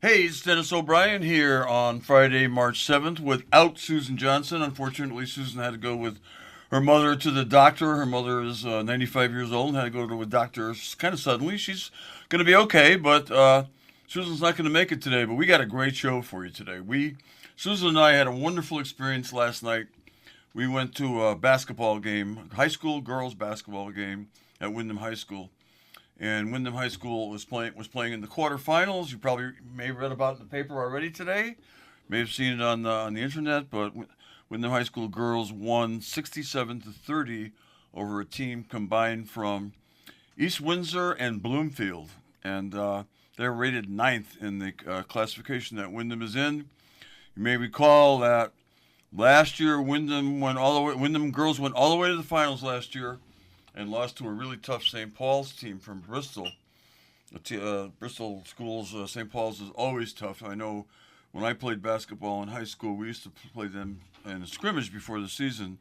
Hey, it's Dennis O'Brien here on Friday, March 7th without Susan Johnson. Unfortunately, Susan had to go with her mother to the doctor. Her mother is 95 years old and had to go to a doctor kind of suddenly. She's going to be okay, but Susan's not going to make it today. But we got a great show for you today. Susan and I had a wonderful experience last night. We went to a basketball game, high school girls basketball game at Wyndham High School, and Wyndham High School was playing in the quarterfinals. You probably may have read about it in the paper already today, may have seen it on the internet. But Wyndham High School girls won 67-30 over a team combined from East Windsor and Bloomfield, and they're rated ninth in the classification that Wyndham is in. You may recall that last year Wyndham girls went all the way to the finals last year and lost to a really tough St. Paul's team from Bristol. Bristol schools, St. Paul's is always tough. I know when I played basketball in high school, we used to play them in a scrimmage before the season,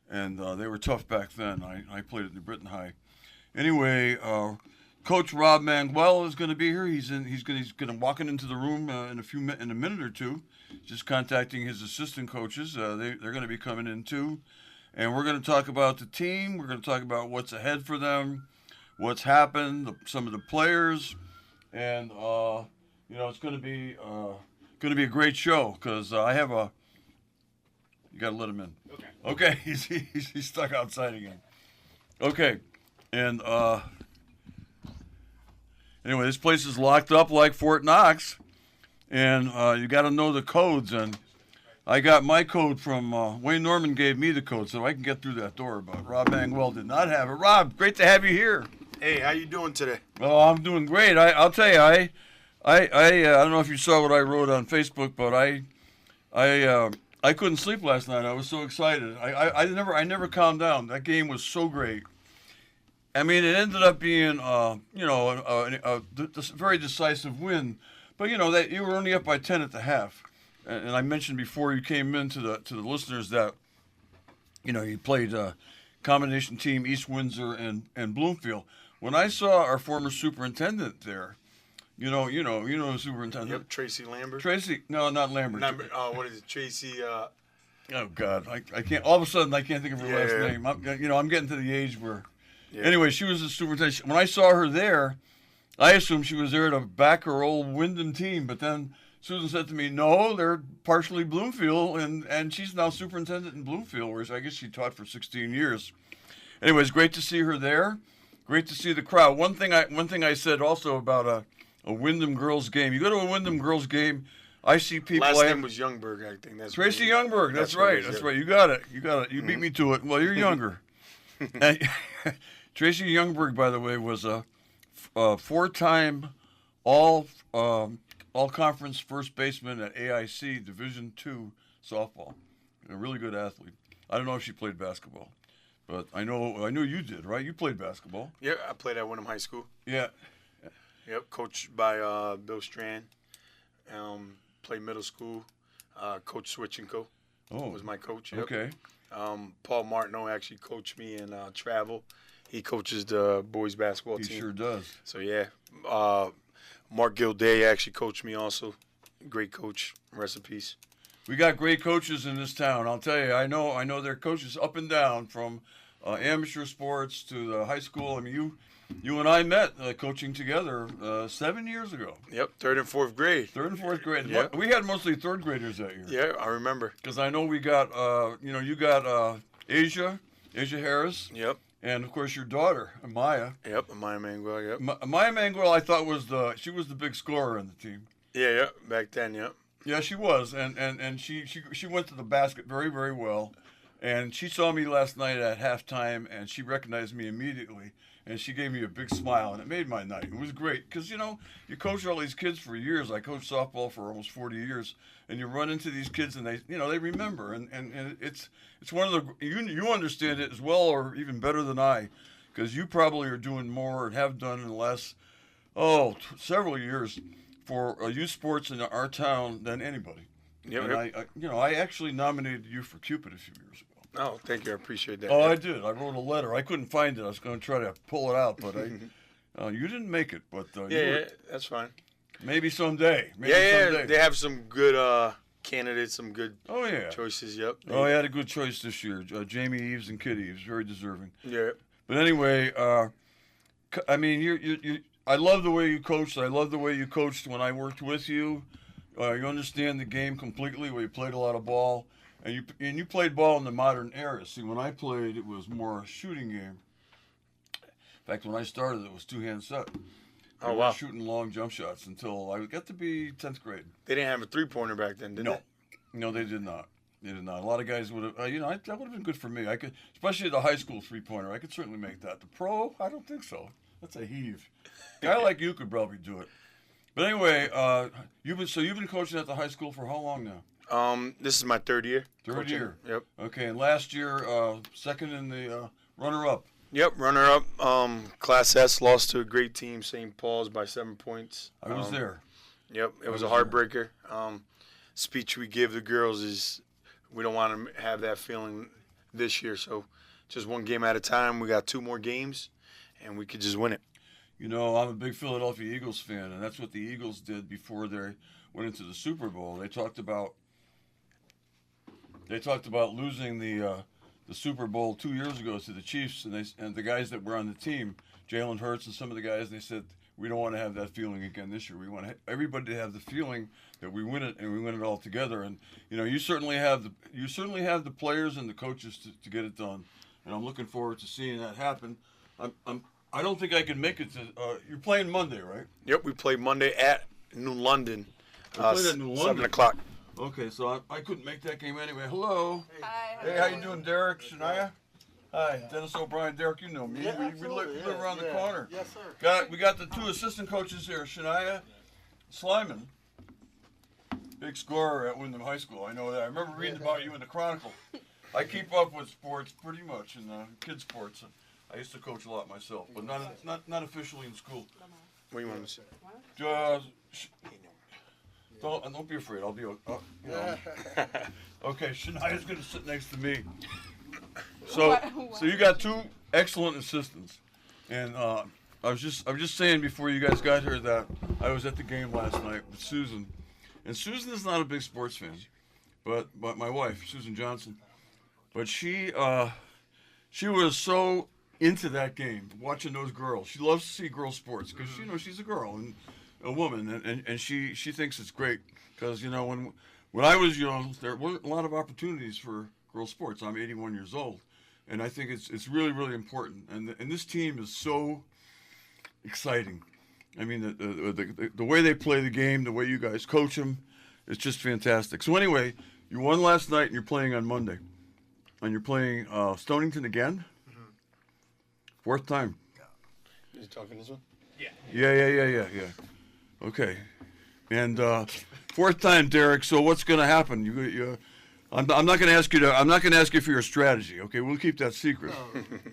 and they were tough back then. I played at New Britain High. Anyway, Coach Rob Manguel is going to be here. He's going to walking into the room in a minute or two. Just contacting his assistant coaches. They're going to be coming in too. And we're going to talk about the team. We're going to talk about what's ahead for them, what's happened, some of the players, and it's going to be a great show because I have a. You got to let him in. Okay. Okay. He's stuck outside again. Okay, and anyway, this place is locked up like Fort Knox, and you got to know the codes. And I got my code from Wayne Norman gave me the code so I can get through that door, but Rob Manguel did not have it. Rob, great to have you here. Hey, how you doing today? Oh, I'm doing great. I'll tell you, I don't know if you saw what I wrote on Facebook, but I couldn't sleep last night. I was so excited. I never calmed down. That game was so great. I mean, it ended up being a very decisive win, but that you were only up by 10 at the half. And I mentioned before you came in to the listeners that you played combination team East Windsor and Bloomfield. When I saw our former superintendent there, you know the superintendent. Yep, Tracy Lambert. Tracy, no, not Lambert. What is it, Tracy? Oh God, I can't. All of a sudden, I can't think of her last name. I'm getting to the age where. Yeah. Anyway, she was the superintendent. When I saw her there, I assumed she was there to back her old Wyndham team, but then Susan said to me, no, they're partially Bloomfield, and she's now superintendent in Bloomfield, where I guess she taught for 16 years. Anyway, it's great to see her there. Great to see the crowd. One thing I said also about a Wyndham girls game. You go to a Wyndham girls game, I see people. Last name was Youngberg, I think. That's Tracy Youngberg. That's right. That's right. You got it. You beat me to it. Well, you're younger. Tracy Youngberg, by the way, was a four-time all-conference first baseman at AIC Division II softball. A really good athlete. I don't know if she played basketball, but I know you did, right? You played basketball. Yeah, I played at Wyndham High School. Yeah. Yep, coached by Bill Strand. Played middle school. Coach Switchenko was my coach. Yep. Okay. Paul Martineau actually coached me in travel. He coaches the boys basketball team. He sure does. So, yeah. Mark Gilday actually coached me also. Great coach. Rest in peace. We got great coaches in this town. I'll tell you, I know their coaches up and down from amateur sports to the high school. I mean, you and I met coaching together 7 years ago. Yep, third and fourth grade. Third and fourth grade. Yep. We had mostly third graders that year. Yeah, I remember. Because I know we got, you got Asia Harris. Yep. And of course your daughter, Maya. Yep, Maya Manguel. Yep. Maya Manguel, I thought was the big scorer on the team. Yeah, back then, yep. Yeah, she was, and she went to the basket very, very well, and she saw me last night at halftime, and she recognized me immediately, and she gave me a big smile, and it made my night. It was great because you coach all these kids for years. I coached softball for almost 40 years, and you run into these kids, and they remember, and it's one of the you understand it as well or even better than I, because you probably are doing more and have done in the last several years for youth sports in our town than anybody. Yep. And I actually nominated you for Cupid a few years ago. Oh, thank you. I appreciate that. Oh, I did. I wrote a letter. I couldn't find it. I was going to try to pull it out, but you didn't make it. But yeah, that's fine. Maybe someday. Maybe Yeah, someday. they have some good candidates, some good Oh yeah. choices. Yep. Oh, he had a good choice this year. Jamie Eves and Kid Eves, very deserving. Yeah. But anyway, I mean, you. I love the way you coached. I love the way you coached when I worked with you. You understand the game completely. Where you played a lot of ball, and you played ball in the modern era. See, when I played, it was more a shooting game. In fact, when I started, it was two-hand set. Oh, We wow. were shooting long jump shots until I got to be 10th grade. They didn't have a 3-pointer back then, did No. they? No, they did not. They did not. A lot of guys would have, that would have been good for me. I could, especially the high school 3-pointer. I could certainly make that. The pro, I don't think so. That's a heave. A guy like you could probably do it. But anyway, you've been coaching at the high school for how long now? This is my third year. Third coaching. year. Yep. Okay, and last year, second in the runner-up. Yep, runner-up. Class S, lost to a great team, St. Paul's, by 7 points. I was there. Yep, it was a was there. heartbreaker. Speech we give the girls is we don't want to have that feeling this year. So just one game at a time. We got 2 more games, and we could just win it. You know, I'm a big Philadelphia Eagles fan, and that's what the Eagles did before they went into the Super Bowl. They talked about losing the Super Bowl 2 years ago to the Chiefs, and the guys that were on the team, Jalen Hurts and some of the guys, they said, we don't want to have that feeling again this year. We want everybody to have the feeling that we win it, and we win it all together. And you certainly have the players and the coaches to get it done. And I'm looking forward to seeing that happen. I don't think I can make it to. You're playing Monday, right? Yep, we played Monday at New London. played at New London. 7 o'clock. Okay, so I couldn't make that game anyway. Hello. Hi. Hey, how you doing, Derek? Shania? Hi, Dennis O'Brien. Derek, you know me. Yeah, we absolutely, live around the corner. Yes, sir. We got the 2 assistant coaches here, Shania Slyman, big scorer at Wyndham High School. I know that. I remember reading about you in the Chronicle. I keep up with sports pretty much, and kids sports. I used to coach a lot myself, but not officially in school. What do you want to say? Don't be afraid. I'll be. Okay, Shania's gonna sit next to me. So you got 2 excellent assistants, and I was just saying before you guys got here that I was at the game last night with Susan, and Susan is not a big sports fan, but my wife, Susan Johnson, but she was so into that game, watching those girls. She loves to see girl sports because she's a girl and a woman, and she thinks it's great because when I was young, there weren't a lot of opportunities for girl sports. I'm 81 years old, and I think it's really, really important. And this team is so exciting. I mean, the way they play the game, the way you guys coach them, it's just fantastic. So anyway, you won last night, and you're playing on Monday, and you're playing Stonington again. 4th time. Is he talking this one? Yeah. Okay, and 4th time, Derek. So what's going to happen? I'm not going to ask you I'm not going to ask you for your strategy. Okay, we'll keep that secret.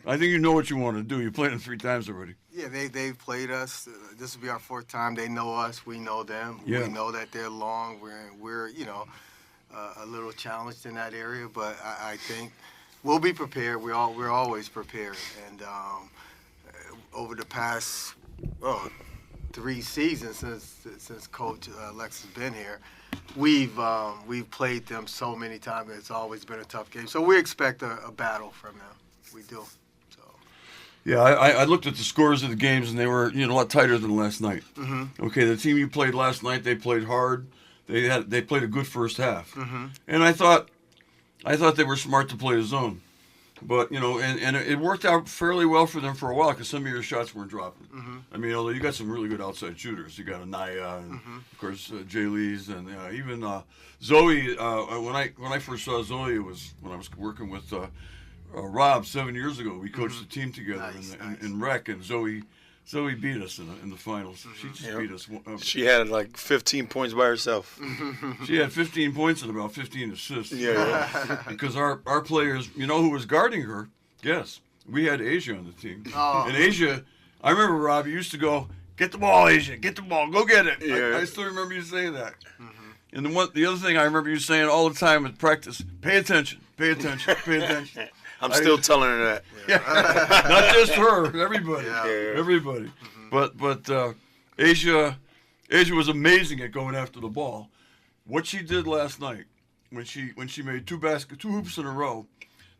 I think you know what you want to do. You played them 3 times already. Yeah, they've played us. This will be our 4th time. They know us. We know them. Yeah. We know that they're long. We're a little challenged in that area, but I think we'll be prepared. We're always prepared. And over the past 3 seasons since Coach Lex has been here, we've played them so many times. It's always been a tough game. So we expect a battle from them. We do. So. Yeah, I looked at the scores of the games, and they were a lot tighter than last night. Mm-hmm. Okay, the team you played last night, they played hard. They played a good first half, Mm-hmm. and I thought they were smart to play a zone. But and it worked out fairly well for them for a while because some of your shots weren't dropping. Mm-hmm. I mean, although you got some really good outside shooters, you got Anaya, and of course Jay Lee's, and even Zoe. When I first saw Zoe, it was when I was working with Rob 7 years ago. We coached the team together Nice. in rec, and Zoe beat us in the finals. She just beat us. She had like 15 points by herself. She had 15 points and about 15 assists. Yeah. Because our players, who was guarding her? Yes, we had Asia on the team. Oh. And Asia, I remember, Rob, you used to go, get the ball, Asia, get the ball, go get it. Yeah. I still remember you saying that. And the other thing I remember you saying all the time at practice, pay attention, pay attention, pay attention. I'm still telling her that. Yeah. Not just her, everybody. Yeah. Yeah. Everybody. But Asia, Asia was amazing at going after the ball. What she did last night, when she made two hoops in a row,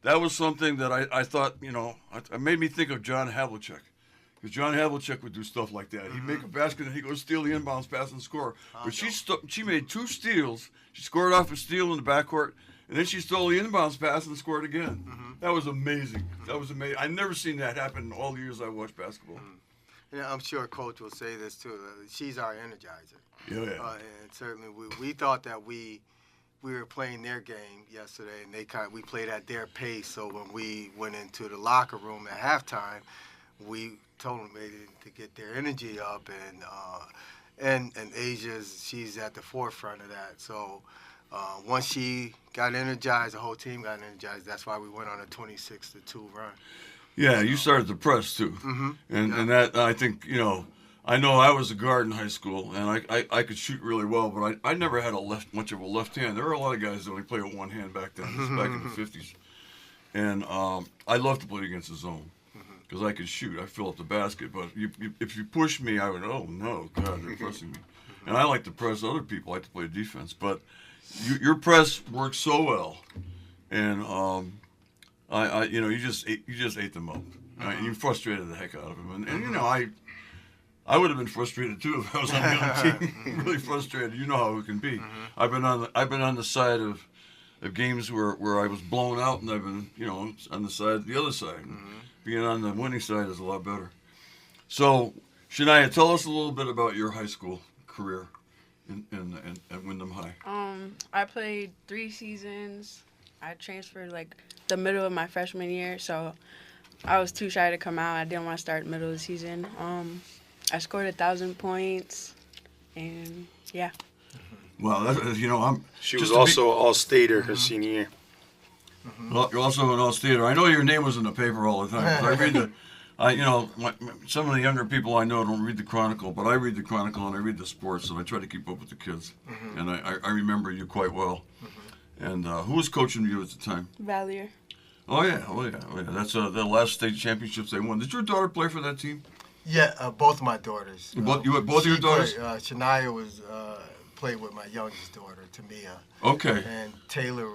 that was something that I thought, it made me think of John Havlicek. Because John Havlicek would do stuff like that. He'd make a basket and he'd go steal the inbounds pass and score. But she made 2 steals. She scored off a steal in the backcourt, and then she stole the inbounds pass and scored again. That was amazing. That was amazing. I've never seen that happen in all the years I watched basketball. Yeah, I'm sure Coach will say this too. She's our energizer. Yeah. And certainly we thought that we were playing their game yesterday, and we played at their pace. So when we went into the locker room at halftime, we told them to get their energy up, and she's at the forefront of that. So once she got energized, the whole team got energized. That's why we went on a 26-2 run. Yeah, you started the press too, and that I think I know I was a guard in high school, and I could shoot really well, but I never had much of a left hand. There were a lot of guys that only played with one hand back then, back in the 50s, and I loved to play against the zone because I could shoot. I fill up the basket, but if you pushed me, I would, oh no, God, they're pressing me, and I like to press other people. I like to play defense, but your press works so well, and you just ate them up. You frustrated the heck out of them, and I would have been frustrated too if I was on the other team. Really frustrated. You know how it can be. I've been on the side of games where I was blown out, and I've been on the other side. Being on the winning side is a lot better. So, Shania, tell us a little bit about your high school career at Windham High. I played 3 seasons. I transferred the middle of my freshman year, so I was too shy to come out. I didn't want to start middle of the season. I scored 1,000 points, and yeah. Well, She was also an All-Stater her senior year. Well, you're also an All-Stater. I know your name was in the paper all the time. I read some of the younger people I know don't read the Chronicle, but I read the Chronicle and I read the sports, and I try to keep up with the kids. And I remember you quite well. And who was coaching you at the time? Valier. Oh yeah. That's the last state championships they won. Did your daughter play for that team? Yeah, both of my daughters. Both of your daughters? Shania played with my youngest daughter, Tamia. Okay. And Taylor,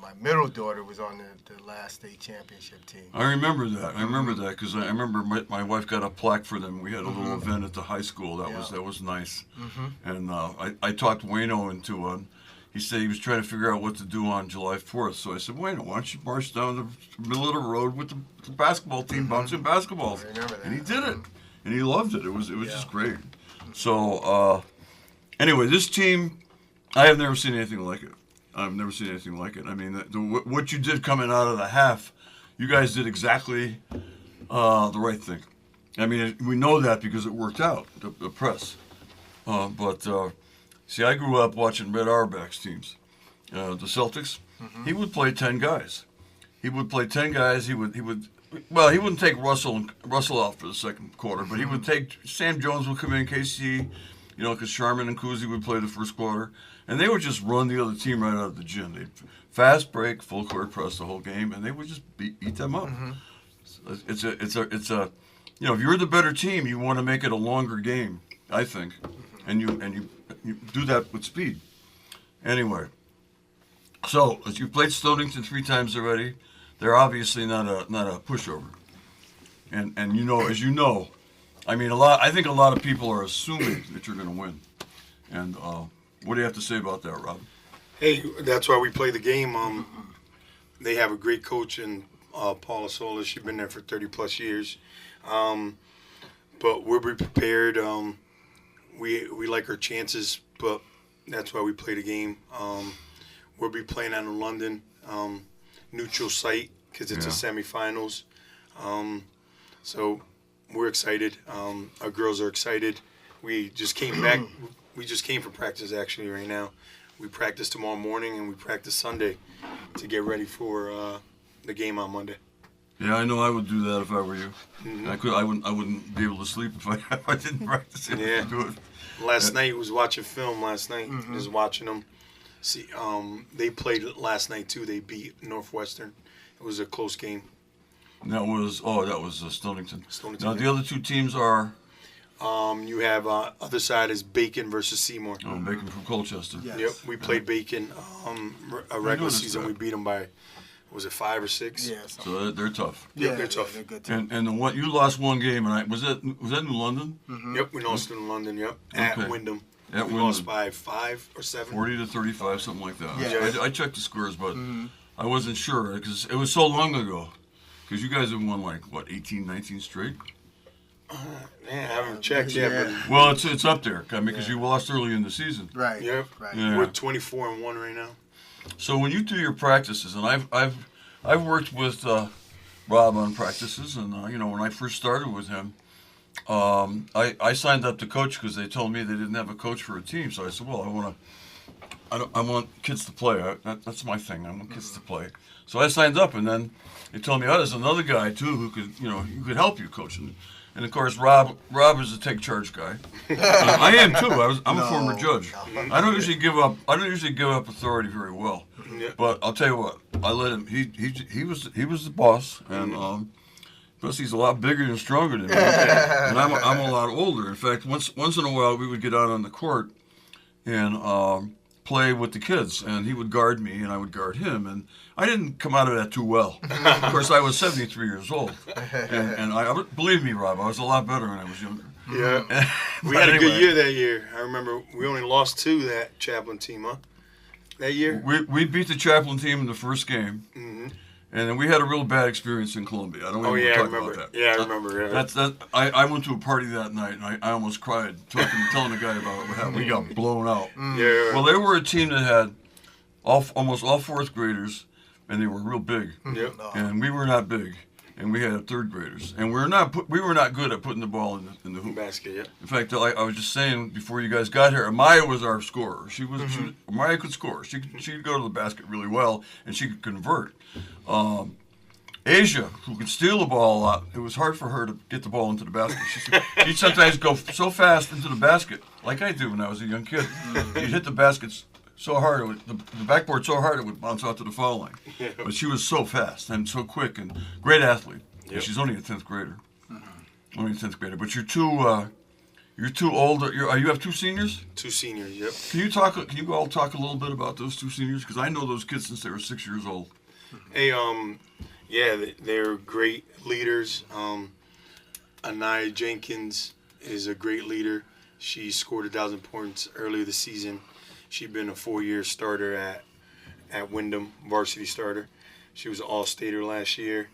my middle daughter, was on the last state championship team. I remember that because I remember my wife got a plaque for them. We had a little event at the high school. That was nice. And I talked Wayno into he said he was trying to figure out what to do on July 4th. So I said, Wayno, why don't you march down the middle of the road with the basketball team bouncing basketballs? I remember that. And he did it. And he loved it. It was just great. So anyway, this team, I have never seen anything like it. I've never seen anything like it. I mean, what you did coming out of the half, you guys did exactly the right thing. I mean, we know that because it worked out, the press. See, I grew up watching Red Auerbach's teams. The Celtics, he would play 10 guys. He wouldn't take Russell out for the second quarter, but he would take, Sam Jones would come in, KC, because Sharman and Kuzi would play the first quarter, and they would just run the other team right out of the gym. They'd fast break, full court press the whole game, and they would just eat them up. It's a if you're the better team, you want to make it a longer game, I think, and you do that with speed. Anyway, so as you played Stonington 3 times already, they're obviously not a pushover, and as you know, I mean I think a lot of people are assuming that you're going to win, and what do you have to say about that, Rob? Hey, that's why we play the game. They have a great coach in Paula Solis. She's been there for 30+ years, but we'll be prepared. We like our chances, but that's why we play the game. We'll be playing on a London neutral site because it's a semifinals. So we're excited. Our girls are excited. We just came back. We just came from practice actually right now. We practice tomorrow morning and we practice Sunday to get ready for the game on Monday. Yeah, I know I would do that if I were you. I wouldn't be able to sleep if I didn't practice it. Yeah. Do it. Last night was watching film. Just watching them. See, they played last night too. They beat Northwestern. It was a close game. That was Stonington. Stonington. Now the other 2 teams are You have other side is Bacon versus Seymour. Oh, Bacon from Colchester. Yeah. Yep, we played Bacon. A regular noticed season, that. we beat them by, was it 5 or 6? Yeah. So they're tough. Yeah, they're tough. They're good too. And the one you lost one game, and was that New London? Yep, we lost in London. Yep, at Okay. Wyndham. At we Wyndham. lost by 5 or 7. 40-35, something like that. Yeah. I checked the scores, but I wasn't sure because it was so long ago. Because you guys have won like what 18, 19 straight. Man, I haven't checked yet, but Well, it's up there. I mean, because you lost early in the season. Right. Yep. Right. Yeah. we're 24-1 right now. So when you do your practices, and I've worked with Rob on practices, and when I first started with him, I signed up to coach because they told me they didn't have a coach for a team. So I said, well, I want kids to play. That's my thing. I want kids to play. So I signed up, and then they told me, oh, there's another guy too who could help you coach. And of course, Rob is a take charge guy. I am too. I'm a former judge. I don't usually give up authority very well. Yeah. But I'll tell you what, I let him. He was the boss, and plus he's a lot bigger and stronger than me, and I'm a lot older. In fact, once in a while we would get out on the court and play with the kids, and he would guard me, and I would guard him, and I didn't come out of that too well. Of course, I was 73 years old, and believe me, Rob, I was a lot better when I was younger. Yeah. We But had a anyway, good year that year. I remember we only lost 2 that Chaplin team, huh? That year? We beat the Chaplin team in the first game, and then we had a real bad experience in Columbia. I don't Oh, even yeah, I talk remember. about that. Yeah, I remember. Yeah. I went to a party that night, and I almost cried telling the guy about what happened. We got blown out. Yeah. Well, they were a team that had almost all fourth graders, and they were real big. Yep. And we were not big, and we had third graders, and we were not good at putting the ball in the hoop. Basket, yeah. In fact, I was just saying before you guys got here, Amaya was our scorer. Amaya could score. She could go to the basket really well, and she could convert. Asia, who could steal the ball a lot, it was hard for her to get the ball into the basket. She'd sometimes go so fast into the basket, like I did when I was a young kid. She'd hit the baskets so hard, the backboard so hard it would bounce out to the foul line. Yeah. But she was so fast and so quick and great athlete. And Yep. she's only a 10th grader. Only a 10th grader. But you're too old. You have 2 seniors? 2 seniors, yep. Can you all talk a little bit about those 2 seniors? Because I know those kids since they were 6 years old. Hey, yeah, they're great leaders. Anaya Jenkins is a great leader. She scored 1,000 points earlier this season. She'd been a 4-year starter at Wyndham, varsity starter. She was an all-stater last year.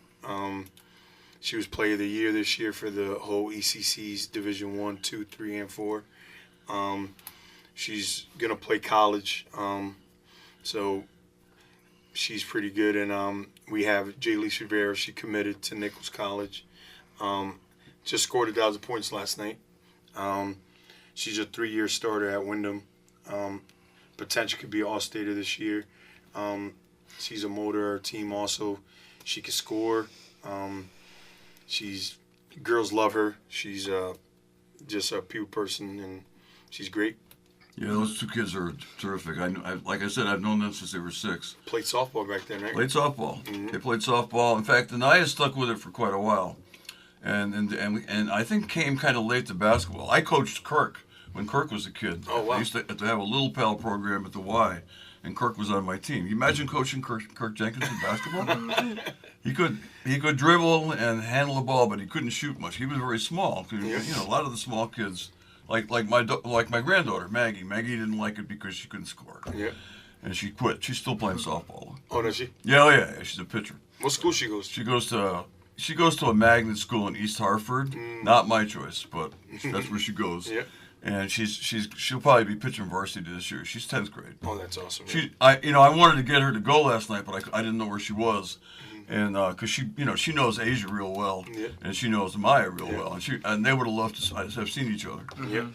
She was Player of the Year this year for the whole ECC's Division 1, 2, 3, and 4. She's gonna play college, so she's pretty good. And we have Jaylee Rivera. She committed to Nichols College. Just scored 1,000 points last night. She's a 3-year starter at Wyndham. Potential could be all-stater this year. She's a motor of our team also. She can score. Girls love her. She's just a pure person, and she's great. Yeah, those 2 kids are terrific. Like I said, I've known them since they were 6. Played softball back then, right? Played softball. They played softball. In fact, Anaya stuck with it for quite a while, and I think came kind of late to basketball. I coached Kirk when Kirk was a kid. Oh, wow. I used to have a little pal program at the Y, and Kirk was on my team. You imagine coaching Kirk Jenkins in basketball? He could dribble and handle the ball, but he couldn't shoot much. He was very small. Yeah. A lot of the small kids, like my granddaughter Maggie. Maggie didn't like it because she couldn't score, Yeah. and she quit. She's still playing softball. Oh, does she? Yeah, she's a pitcher. What school she goes to? She goes to a magnet school in East Hartford. Not my choice, but that's where she goes. Yeah. And she'll probably be pitching varsity this year. She's 10th grade. Oh, that's awesome. I wanted to get her to go last night, but I didn't know where she was, and because she knows Asia real well, Yeah. and she knows Maya real Yeah. well, and they would have loved to have seen each other. Yeah.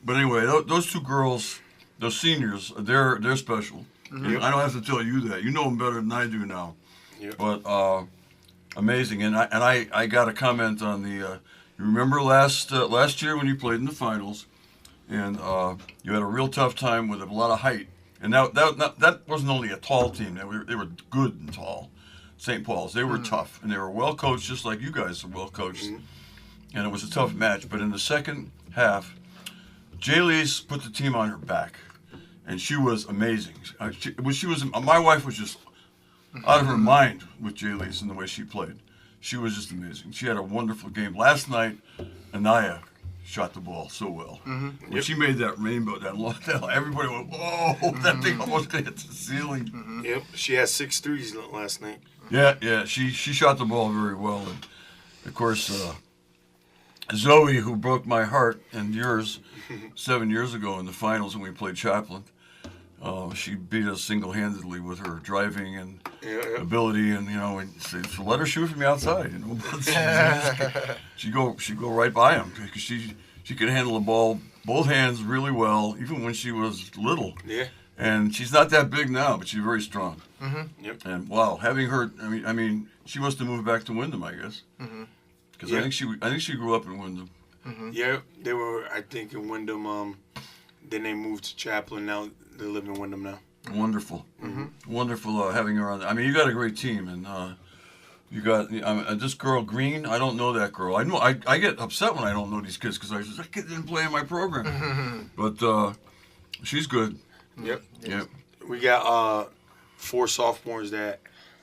But anyway, those 2 girls, those seniors, they're special. And I don't have to tell you that. You know them better than I do now. Yeah. But amazing, and I got a comment on the. You remember last year when you played in the finals, and you had a real tough time with a lot of height, and that wasn't only a tall team. They were good and tall. St. Paul's, they were tough, and they were well coached, just like you guys are well coached. and it was a tough match. But in the second half, Jaylee's put the team on her back, and she was amazing. My wife was just out of her mind with Jaylee's and the way she played. She was just amazing. She had a wonderful game. Last night, Anaya shot the ball so well. When she made that rainbow, everybody went, whoa, that thing almost hit the ceiling. Yep, she had 6 threes last night. Yeah, she shot the ball very well. And of course, Zoe, who broke my heart and yours 7 years ago in the finals when we played Chaplin, she beat us single-handedly with her driving and ability, and so let her shoot from the outside. She go right by him because she could handle the ball both hands really well, even when she was little. Yeah. And she's not that big now, but she's very strong. Yep. And wow, having her, I mean, she must have moved back to Wyndham, I guess. Because I think she grew up in Wyndham. Yeah, they were, I think, in Wyndham. Then they moved to Chaplin. Now they live in Wyndham now. Wonderful, wonderful having her on. I mean, you got a great team, and you got this girl Green. I don't know that girl. I get upset when I don't know these kids because that kid didn't play in my program. But she's good. Yep. Yep. We got 4 sophomores that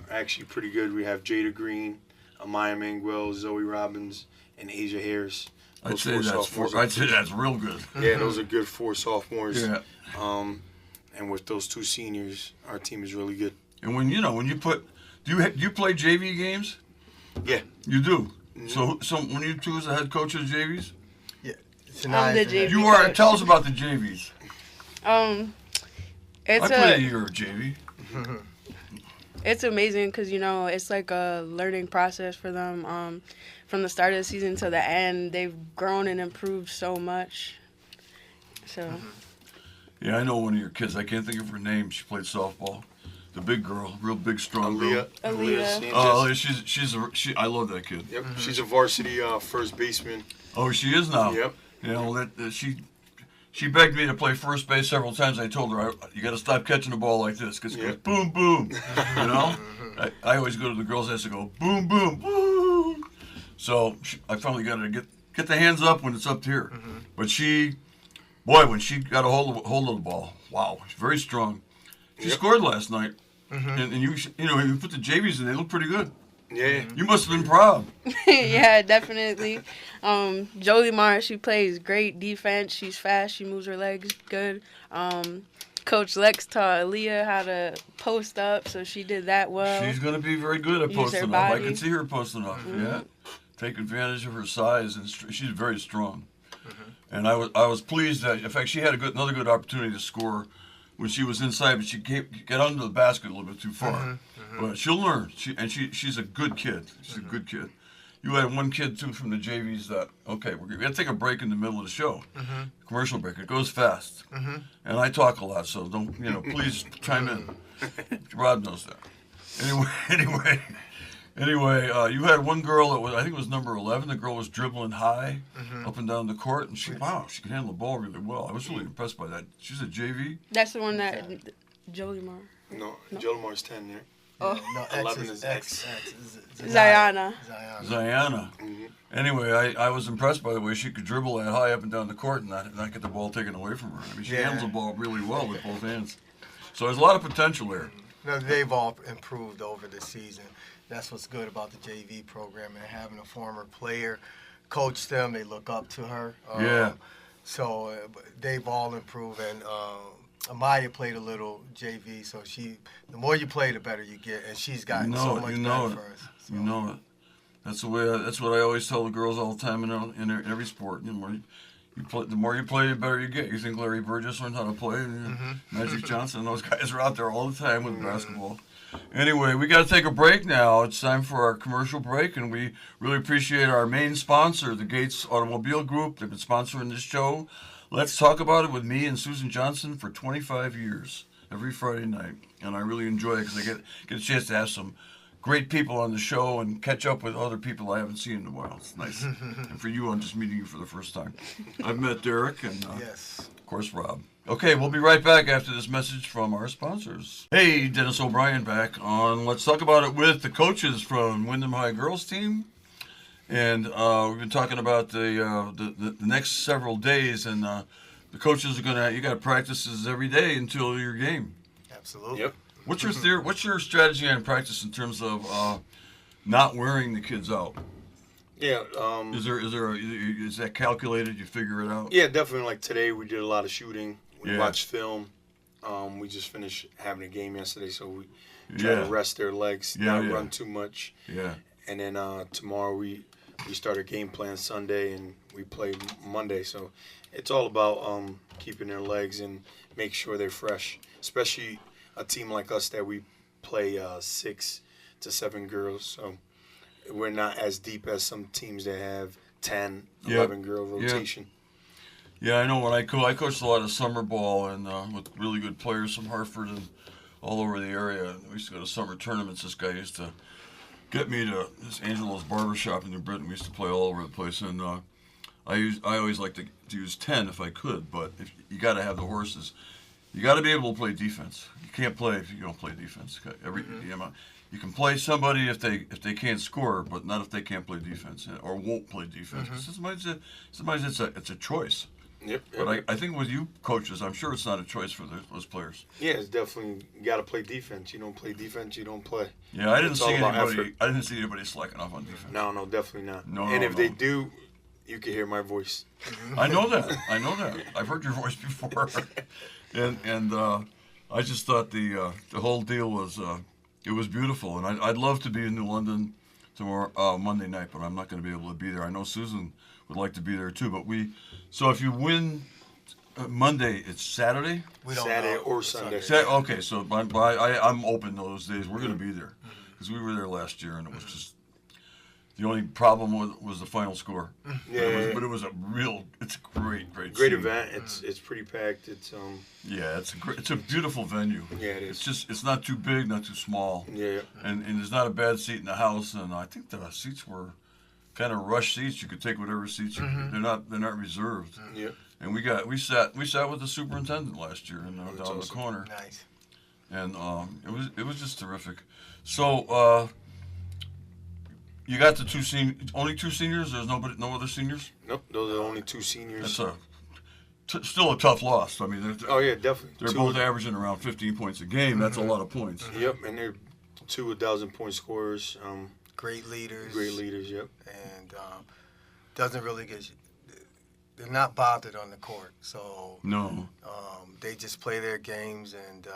are actually pretty good. We have Jada Green, Amaya Manguel, Zoe Robbins, and Asia Harris. I'd say that's real good. Yeah, those are good 4 sophomores. Yeah. And with those 2 seniors, our team is really good. And when you put, do you play JV games? Yeah. You do. So when you two as the head coach of the JVs, Yeah. I'm the JV you are. coach. Tell us about the JVs. It's I played a year of JV. It's amazing because it's like a learning process for them. From the start of the season to the end, they've grown and improved so much. So. Yeah, I know one of your kids. I can't think of her name. She played softball. The big girl, real big, strong girl. Aaliyah. Sanchez. I love that kid. Yep. She's a varsity first baseman. Oh, she is now. Yep. She begged me to play first base several times. I told her, you got to stop catching the ball like this because it goes boom, boom. I always go to the girls' nest and go boom, boom, boom. So I finally got her to get the hands up when it's up here. But when she got a hold of the ball, wow, she's very strong. She scored last night, and you put the JVs in, they look pretty good. Yeah. You must have been proud. Yeah, definitely. Jolie Mars, she plays great defense. She's fast. She moves her legs good. Coach Lex taught Aaliyah how to post up, so she did that well. She's going to be very good at Use her posting up. body. I can see her posting up. Yeah, take advantage of her size, and she's very strong. And I was pleased that, in fact, she had another good opportunity to score when she was inside, but she got under the basket a little bit too far. But she'll learn. She's a good kid. She's a good kid. You had one kid too from the JVs that we got to take a break in the middle of the show, commercial break. It goes fast, and I talk a lot, so don't please chime in. Rod knows that. Anyway, you had one girl that I think it was number 11. The girl was dribbling high up and down the court, and she could handle the ball really well. I was really impressed by that. She's a JV. That's the one that Jolie Mars. No, Jolie Mars 10 there. Oh, No, 11 is X. Zayana. Zayana. Anyway, I was impressed by the way she could dribble that high up and down the court and not get the ball taken away from her. I mean, she handles the ball really well with both hands. So there's a lot of potential there. No, they've all improved over the season. That's what's good about the JV program, and having a former player coach them. They look up to her. So they've all improved, and Amaya played a little JV, so the more you play, the better you get, and she's gotten so much better for us. So. You know it. That's the way. That's what I always tell the girls all the time in every sport. The more you play, the better you get. You think Larry Burgess learned how to play? Magic Johnson, those guys are out there all the time with basketball. Anyway, we got to take a break now. It's time for our commercial break, and we really appreciate our main sponsor, the Gates Automobile Group. They've been sponsoring this show. Let's talk about it with me and Susan Johnson for 25 years, every Friday night. And I really enjoy it because I get a chance to have some great people on the show and catch up with other people I haven't seen in a while. It's nice. And for you, I'm just meeting you for the first time. I've met Derek and, of course, Rob. Okay, we'll be right back after this message from our sponsors. Hey, Dennis O'Brien back on Let's Talk About It with the coaches from Wyndham High Girls Team. And we've been talking about the next several days, and the coaches are gonna. You got practices every day until your game. Absolutely. Yep. What's your theory? What's your strategy on practice in terms of not wearing the kids out? Yeah. Is that calculated? You figure it out? Yeah, definitely. Like today, we did a lot of shooting. We Yeah. watched film. We just finished having a game yesterday, so we try Yeah. to rest their legs, Yeah, not yeah. run too much. Yeah. And then tomorrow we start our game plan Sunday, and we play Monday. So it's all about keeping their legs and make sure they're fresh, especially a team like us that we play 6 to 7 girls. So we're not as deep as some teams that have 10, Yep. 11 girl rotation. Yeah, I know. When I coached a lot of summer ball and with really good players from Hartford and all over the area. We used to go to summer tournaments. This guy used to get me to this Angelo's Barbershop in New Britain. We used to play all over the place, and I always like to use 10 if I could. But if you got to have the horses, you got to be able to play defense. You can't play if you don't play defense. You can play somebody if they can't score, but not if they can't play defense or won't play defense. 'Cause sometimes it's a choice. Yep. But I think with you coaches, I'm sure it's not a choice for those players. Yeah, it's definitely you got to play defense. You don't play defense, you don't play. Yeah, I didn't It's see all about anybody. effort. I didn't see anybody slacking off on defense. No, definitely not. No, and if no. they do, you can hear my voice. I know that. I've heard your voice before, and I just thought the whole deal was it was beautiful, and I'd love to be in New London tomorrow Monday night, but I'm not going to be able to be there. I know Susan would like to be there too, but so if you win Monday, it's Saturday. We don't Saturday know. or Sunday. Okay, so I'm open those days. We're going to be there because we were there last year, and it was just the only problem was the final score. Yeah, But it was it's a great great scene. event. It's pretty packed. It's Yeah, it's a beautiful venue. Yeah, it is. It's not too big, not too small, yeah. and there's not a bad seat in the house. And I think the seats were kind of rush seats. You could take whatever seats. They're not reserved. Yeah. And we sat with the superintendent last year down the awesome. corner, Nice. and it was just terrific. So you got the only two seniors. There's no other seniors. Nope, those are the only two seniors. That's still a tough loss. I mean, Oh yeah, definitely. they're both averaging around 15 points a game. That's a lot of points. Yep, and they're 2 1,000-point scorers. Great leaders. Great leaders. Yep. And doesn't really get. They're not bothered on the court, so No. they just play their games, and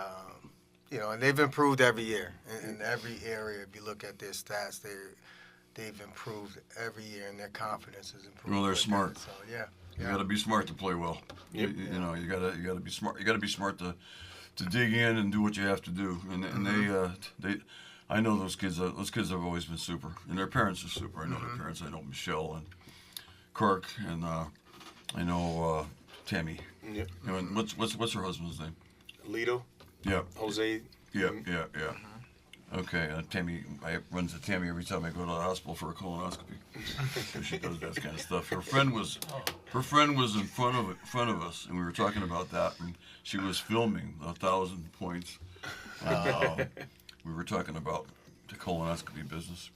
and they've improved every year in every area. If you look at their stats, they've improved every year, and their confidence has improved. Well, they're with smart. that. So yeah. You got to be smart to play well. Yep. You know, you got to be smart. You got to be smart to dig in and do what you have to do. And they I know those kids. Those kids have always been super, and their parents are super. I know their parents. I know Michelle and Kirk, and I know Tammy. Yep. And what's her husband's name? Lito, Yeah. Jose. Yeah. Okay, Tammy. I run to Tammy every time I go to the hospital for a colonoscopy. She does that kind of stuff. Her friend was in front of us, and we were talking about that, and she was filming 1,000 points. We were talking about the colonoscopy business.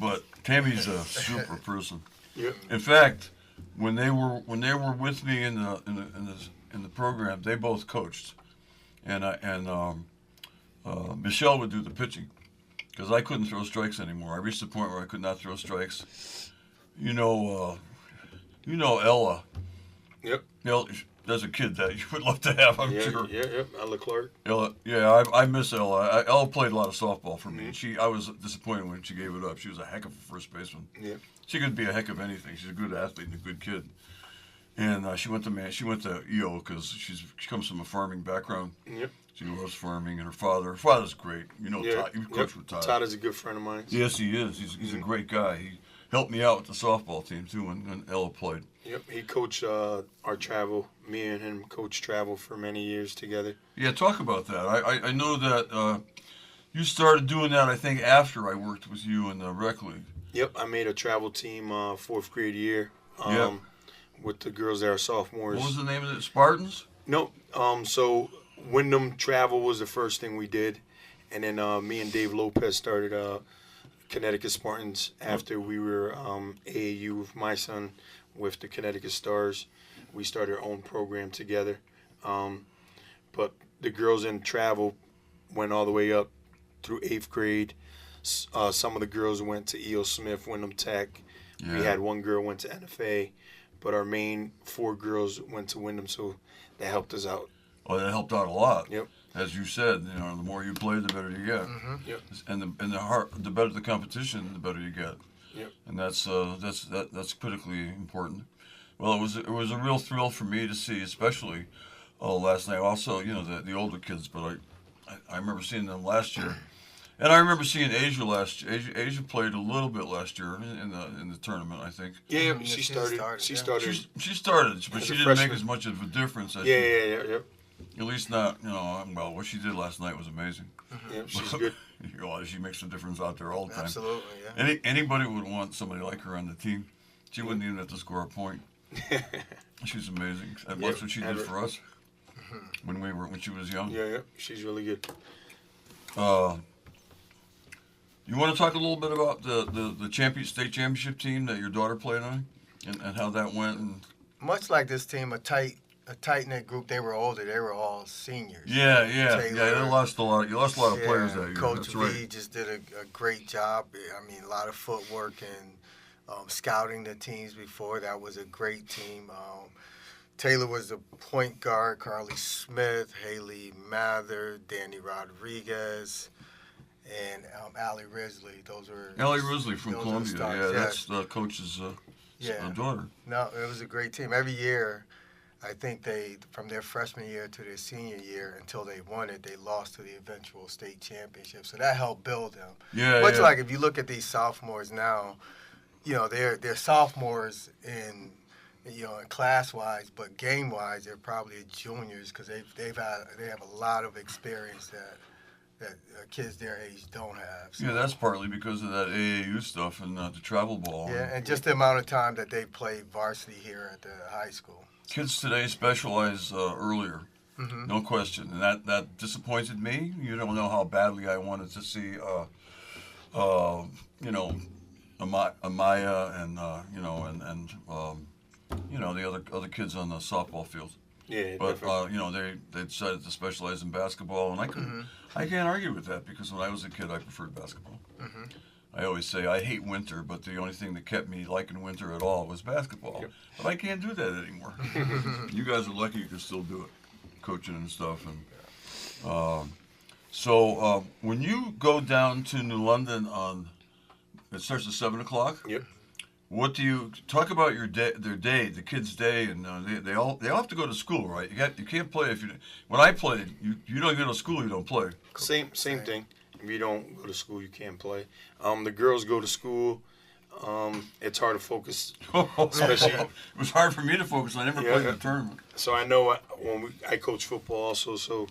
but Tammy's a super person. Yep. In fact, when they were with me in the program, they both coached, and Michelle would do the pitching, because I couldn't throw strikes anymore. I reached the point where I could not throw strikes. You know Ella. Yep. There's a kid that you would love to have, I'm Yeah. sure. Yeah. Yep. Ella Clark. Ella, yeah, I miss Ella. Ella played a lot of softball for me. I was disappointed when she gave it up. She was a heck of a first baseman. Yep. She could be a heck of anything. She's a good athlete and a good kid. And she went to EO because she comes from a farming background. Yep. She loves farming, and her father's great. You know, Yeah. Todd, you coach with Todd. Todd is a good friend of mine. Yes, he is. He's a great guy. He helped me out with the softball team too when Ella played. Yep. He coached our travel. Me and him coached travel for many years together. Yeah, talk about that. I know that you started doing that, I think, after I worked with you in the rec league. Yep. I made a travel team 4th grade year. Yep. With the girls that are sophomores. What was the name of it? Spartans? Nope. So Wyndham Travel was the first thing we did, and then me and Dave Lopez started Connecticut Spartans after we were AAU with my son with the Connecticut Stars. We started our own program together. But the girls in travel went all the way up through 8th grade. Some of the girls went to E.O. Smith, Wyndham Tech. Yeah. We had one girl went to NFA, but our main 4 girls went to Wyndham, so that helped us out. Oh, that helped out a lot. Yep. As you said, the more you play, the better you get. Yep. And the better the competition, the better you get. Yep. And that's critically important. Well, it was a real thrill for me to see, especially last night. Also, the older kids, but I remember seeing them last year. And I remember seeing Asia last year. Asia played a little bit last year in the tournament, I think. Yeah, Yeah, she she started. started, She yeah. started. She started, but As she a didn't make freshman. as much of a difference as Yeah. at least not, well, what she did last night was amazing. Yeah, she's good. She makes a difference out there all the time. Absolutely, yeah. Anybody would want somebody like her on the team. She wouldn't even have to score a point. She's amazing. And that's what she did for us when she was young. Yeah, she's really good. You want to talk a little bit about the state championship team that your daughter played on, and how that went? And Much like this team, a tight knit group. They were older. They were all seniors. yeah. Taylor, You lost a lot of players that year. Coach That's V right. just did a great job. I mean, a lot of footwork and scouting the teams before. That was a great team. Taylor was the point guard. Carly Smith, Haley Mather, Danny Rodriguez, and Allie Risley. Those were Ellie Risley from those are Columbia. stars, Yeah, yeah. that's the coach's daughter. No, it was a great team. Every year, I think from their freshman year to their senior year until they won it, they lost to the eventual state championship. So that helped build them. Yeah, Much yeah. like if you look at these sophomores now, they're sophomores in class wise, but game wise, they're probably juniors because they have a lot of experience that kids their age don't have. So, Yeah, that's partly because of that AAU stuff and the travel ball. yeah, and just the amount of time that they played varsity here at the high school. Kids today specialize earlier, Mm-hmm. no question, and that disappointed me. You don't know how badly I wanted to see, Amaya and the other kids on the softball field. Yeah, But definitely. they decided to specialize in basketball, and I can't argue with that because when I was a kid, I preferred basketball. Mm-hmm. I always say I hate winter, but the only thing that kept me liking winter at all was basketball. Yep. But I can't do that anymore. You guys are lucky you can still do it, coaching and stuff. And so when you go down to New London it starts at 7:00. Yep. What do you talk about your day, the kids' day, and they all have to go to school, right? You can't play if you. When I played, you don't go to school, you don't play. Same thing. If you don't go to school, you can't play. The girls go to school. It's hard to focus. Especially- It was hard for me to focus. I never Yeah, played yeah. in a tournament. So I know when I coach football also, so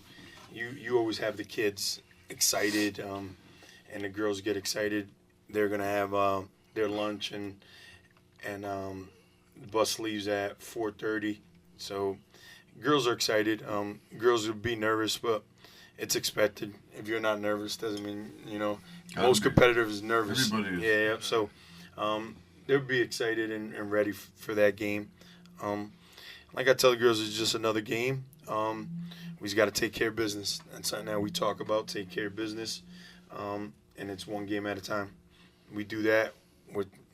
you always have the kids excited, and the girls get excited. They're gonna have their lunch and the bus leaves at 4:30. So girls are excited. Girls will be nervous, but it's expected. If you're not nervous, doesn't mean Gotta most be. competitors is nervous. Everybody is. Yeah. So they'll be excited and ready for that game. Like I tell the girls, it's just another game. We just got to take care of business. That's something that we talk about. Take care of business, and it's one game at a time. We do that,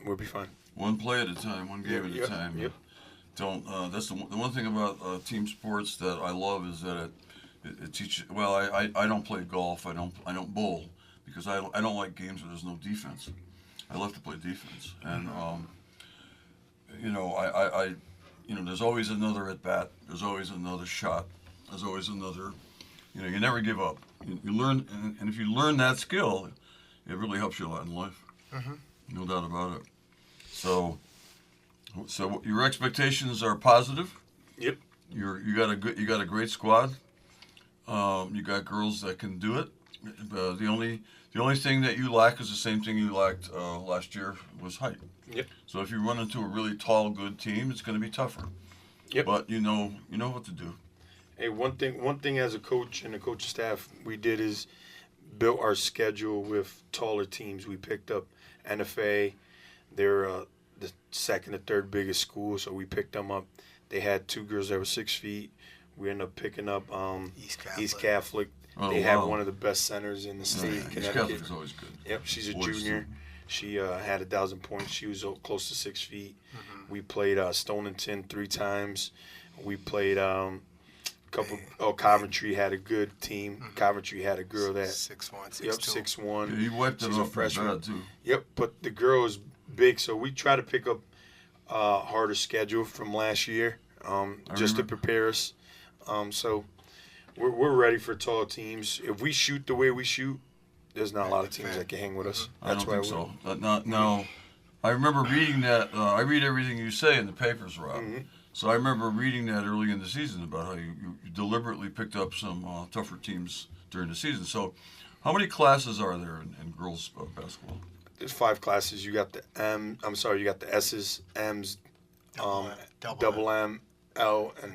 we'll be fine. One play at a time, one game at a Yep, time. yep. Don't. That's the one thing about team sports that I love is that it teaches. Well, I don't play golf. I don't bowl because I don't like games where there's no defense. I love to play defense, and there's always another at bat. There's always another shot. There's always another. You never give up. You learn, and if you learn that skill, it really helps you a lot in life. No doubt about it. So your expectations are positive. Yep. You got a great squad. You got girls that can do it. The only thing that you lack is the same thing you lacked last year was height. Yep. So if you run into a really tall, good team, it's going to be tougher. Yep. But you know what to do. Hey, one thing as a coach and the coaching staff we did is built our schedule with taller teams. We picked up NFA. They're the second or third biggest school, so we picked them up. They had 2 girls that were 6 feet. We ended up picking up East Catholic. Oh, they wow. have one of the best centers in the state, East Connecticut. Catholic's always good. Yep, she's a Boys, junior. too. She had 1,000 points. She was close to 6 feet. We played Stonington 3 times. We played couple. Oh, Coventry had a good team. Coventry had a girl that 6'1", 6'2". yep 6'1". Yeah, he wiped it She's a off pretty freshman. bad, too. Yep, but the girl is big, so we try to pick up a harder schedule from last year, just to remember. prepare us. So we're ready for tall teams. If we shoot the way we shoot, there's not a lot of teams that can hang with us. I don't think we- so. No, I remember reading that. I read everything you say in the papers, Rob. Mhm. So I remember reading that early in the season about how you deliberately picked up some tougher teams during the season. So how many classes are there in girls basketball? There's 5 classes. You got the you got the S's, M's, double M, L, and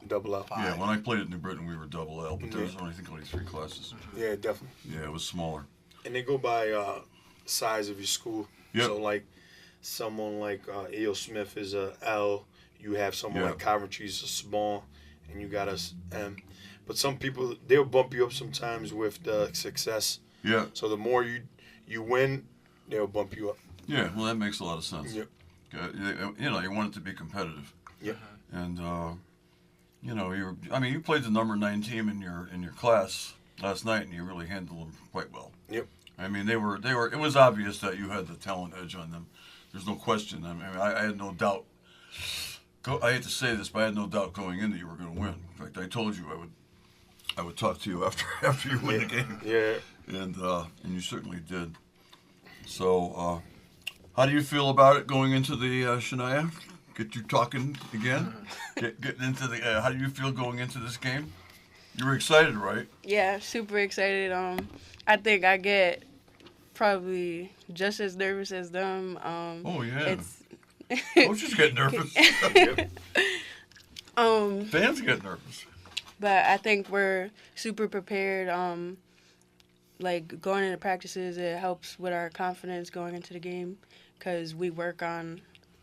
double L. Yeah, when I played at New Britain, we were double L, but there was only 3 classes. Yeah, definitely. Yeah, it was smaller. And they go by size of your school. Yep. So like someone like A.O. Smith is a L. You have someone Yeah. like Coventry's a small, and you got us M. But some people they'll bump you up sometimes with the success. Yeah, So the more you win, they'll bump you up. yeah. Well, that makes a lot of sense. Yep. You want it to be competitive. Yep. And you played the number 9 team in your class last night, and you really handled them quite well. Yep. I mean, they were. It was obvious that you had the talent edge on them. There's no question. I mean, I had no doubt. I hate to say this, but I had no doubt going in that you were going to win. In fact, I told you I would talk to you after you win the game, Yeah. and you certainly did. So, how do you feel about it going into the Shania? Get you talking again. Getting into the. How do you feel going into this game? You were excited, right? Yeah, super excited. I think I get probably just as nervous as them. Oh yeah. It's Coaches get nervous. Yep. Fans get nervous. But I think we're super prepared. Like going into practices, it helps with our confidence going into the game because we work on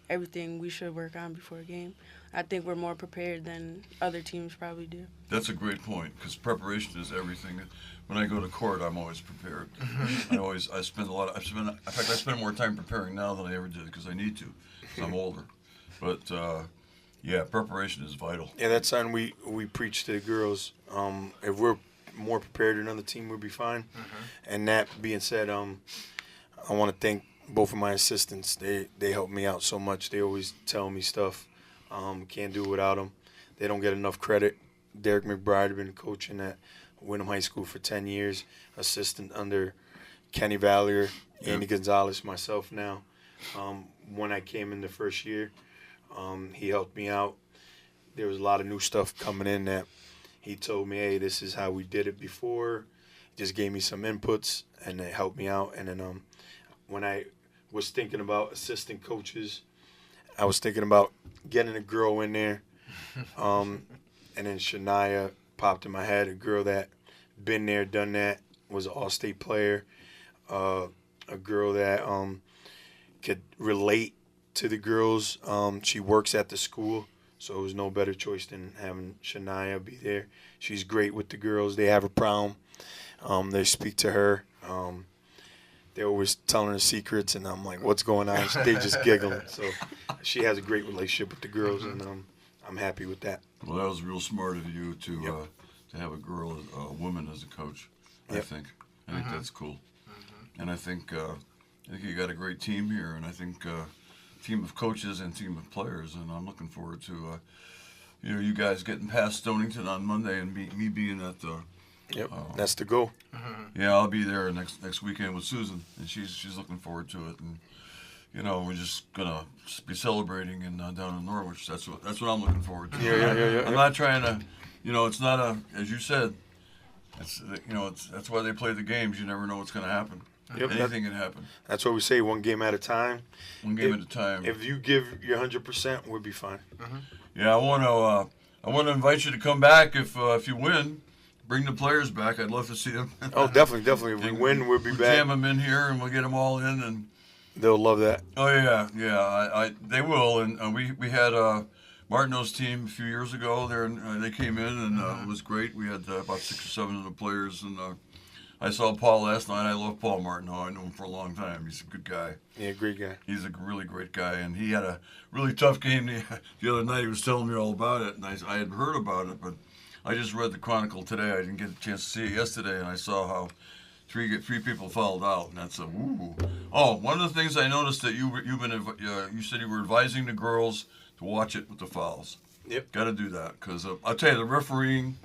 everything we should work on before a game. I think we're more prepared than other teams probably do. That's a great point because preparation is everything. When I go to court, I'm always prepared. I spend in fact, I spend more time preparing now than I ever did because I need to. 'Cause I'm older. But yeah, preparation is vital. Yeah, that's something we preach to the girls. If we're more prepared than another team, we'll be fine. And that being said, I want to thank both of my assistants. They help me out so much. They always tell me stuff. Can't do it without them. They don't get enough credit. Derek McBride has been coaching at Wyndham High School for 10 years, assistant under Kenny Valier, Andy Gonzalez, myself now. When I came in the first year, he helped me out. There was a lot of new stuff coming in that he told me, hey, this is how we did it before. Just gave me some inputs, and it helped me out. And then when I was thinking about assistant coaches, I was thinking about getting a girl in there. And then Shania popped in my head, a girl that been there, done that, was an all-state player, a girl that could relate to the girls. She works at the school, so it was no better choice than having Shania be there. She's great with the girls. They have a problem. They speak to her. They're always telling her secrets, and I'm like, what's going on? They just giggle. So she has a great relationship with the girls, and I'm happy with that. Well, that was real smart of you to have a woman as a coach. I Yep. think that's cool, and I think you got a great team here, and I think team of coaches and team of players, and I'm looking forward to you guys getting past Stonington on Monday and me being at the. Yep, that's the goal. Yeah, I'll be there next weekend with Susan, and she's looking forward to it, and we're just gonna be celebrating down in Norwich. That's what I'm looking forward to. Yeah. I'm not trying to, it's not as you said. That's why they play the games. You never know what's gonna happen. Yep, Anything can happen. That's what we say, one game at a time. One game at a time. If you give your 100%, we'll be fine. Yeah, I want to invite you to come back if you win. bring the players back. I'd love to see them. Oh, definitely. If we win, we'll be We'll back. jam them in here, and we'll get them all in. And They'll love that. oh yeah, they will. And we had Martineau's team a few years ago. There, they came in, and it was great. We had about 6 or 7 of the players, and I saw Paul last night. I love Paul Martineau. I know him for a long time. He's a good guy. Yeah, great guy. He's a really great guy, and he had a really tough game the other night. He was telling me all about it, and I had heard about it, but I just read the Chronicle today. I didn't get a chance to see it yesterday, and I saw how three people fouled out, and that's a woo. Oh, one of the things I noticed that you said you were advising the girls to watch it with the fouls. Yep. Got to do that because I'll tell you the refereeing.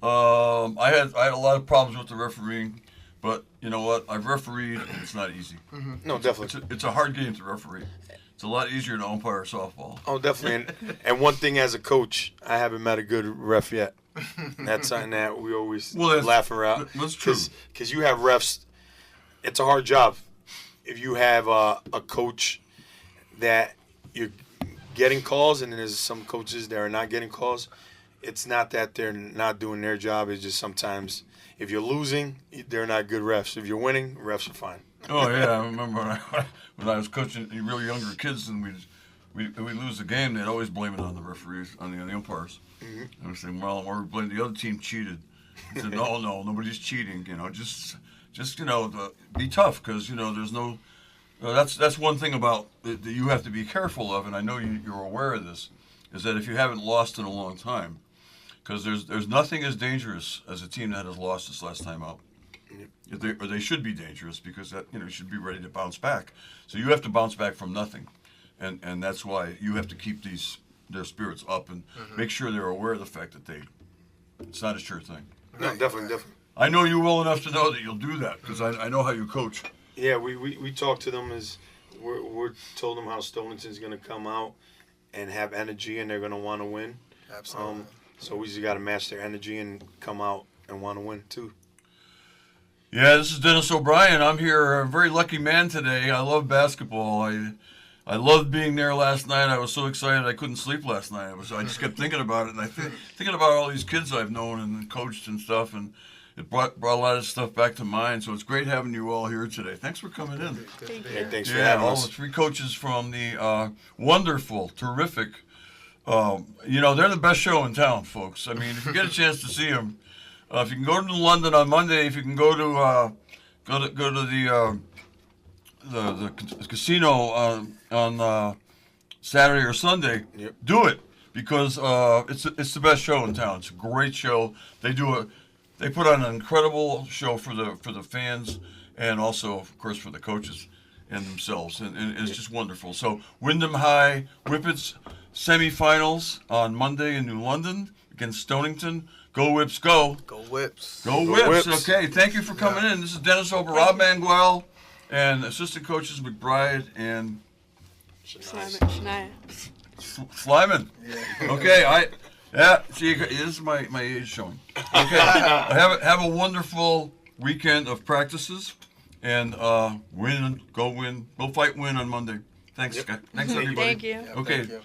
I had a lot of problems with the refereeing, but you know what? I've refereed, and it's not easy. No, definitely. It's a hard game to referee. It's a lot easier to umpire softball. Oh, definitely. And one thing as a coach, I haven't met a good ref yet. That's something that we always laugh around. That's true. Because you have refs, it's a hard job. If you have a coach that you're getting calls, and then there's some coaches that are not getting calls, it's not that they're not doing their job. It's just sometimes if you're losing, they're not good refs. If you're winning, refs are fine. Oh yeah, I remember when I was coaching really younger kids, and we'd lose the game. They'd always blame it on the referees, on the umpires. Mm-hmm. I was saying, well, or blame the other team cheated. I said, no, nobody's cheating. Just be tough, because there's no. That's one thing about that you have to be careful of, and I know you're aware of this, is that if you haven't lost in a long time, because there's nothing as dangerous as a team that has lost this last time out. They should be dangerous, because that should be ready to bounce back. So you have to bounce back from nothing, and that's why you have to keep their spirits up and make sure they're aware of the fact that it's not a sure thing. No, definitely. I know you well enough to know that you'll do that, because I know how you coach. Yeah, we talk to them as we're told them how Stonington's going to come out and have energy, and they're going to want to win. Absolutely. So we just got to match their energy and come out and want to win too. Yeah, this is Dennis O'Brien. I'm here, a very lucky man today. I love basketball. I loved being there last night. I was so excited I couldn't sleep last night. I just kept thinking about it, and thinking about all these kids I've known and coached and stuff, and it brought a lot of stuff back to mind. So it's great having you all here today. Thanks for coming in. Thank Yeah, you. thanks for Yeah, having all us. the 3 coaches from the wonderful, terrific. They're the best show in town, folks. I mean, if you get a chance to see them, if you can go to London on Monday, if you can go to the casino on Saturday or Sunday, Yep. do it, because it's the best show in town. It's a great show. They put on an incredible show for the fans, and also, of course, for the coaches and themselves, and it's just wonderful. So Wyndham High Whippets semifinals on Monday in New London against Stonington. Go Whips, go! Go Whips. Go Go Whips. Whips. Okay, thank you for coming in. This is Dennis Ober, Rob Manguel, and assistant coaches McBride and Shania. Slyman. Okay, see, this is my age showing. Okay, have a wonderful weekend of practices, and go win. We'll fight win on Monday. Thanks, guys. Thanks, everybody. Thank you. Okay. Thank you.